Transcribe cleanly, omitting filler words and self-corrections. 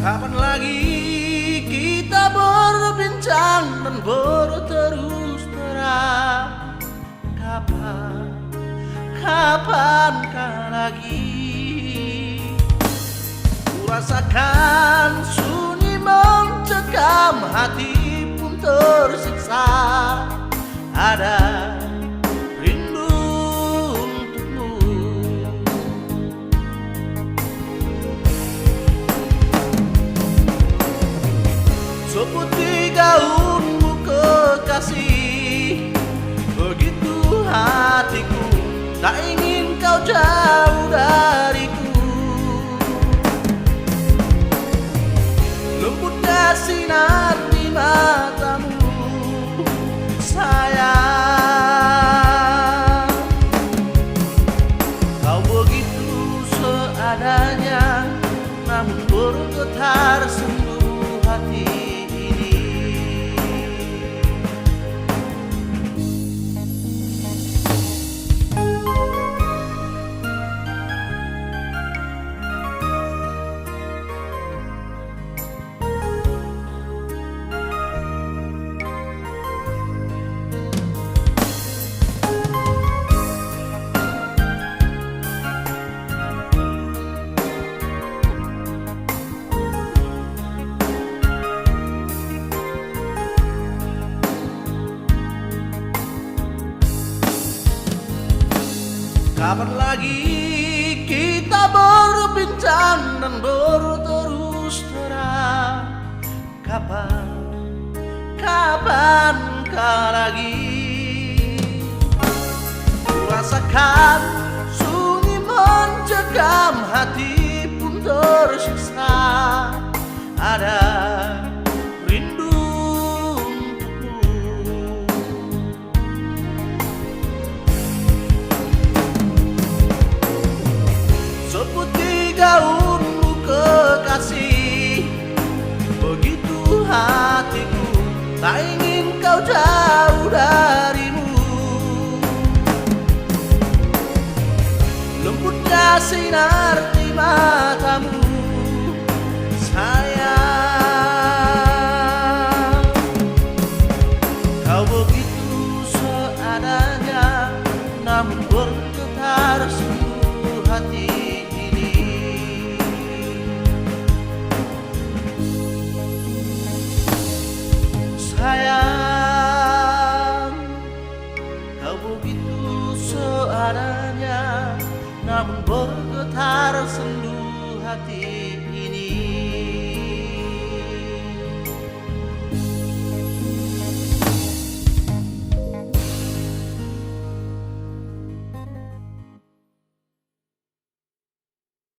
Kapan lagi kita berbincang dan berterus terang? Kapankah lagi? Kurasakan sunyi mencekam, hati pun tersiksa. Ada rindu untukmu. Seperti gaunmu kekasih, begitu hatiku tak ingin kau jauh dariku. Lembutnya sinar di matamu, sayang. Kau begitu seadanya, namun bergetar sendu hati ini. Kapan lagi kita berbincang dan berterus terang? Kapankah lagi? Kurasakan sunyi mencekam, hati pun tersiksa. Ada rindu untukmu. Seperti gaunmu kekasih, begitu hatiku tak ingin kau jauh darimu. Lembutnya sinar di matamu, sayang. Kau begitu seadanya, namun bergetar sendu hati.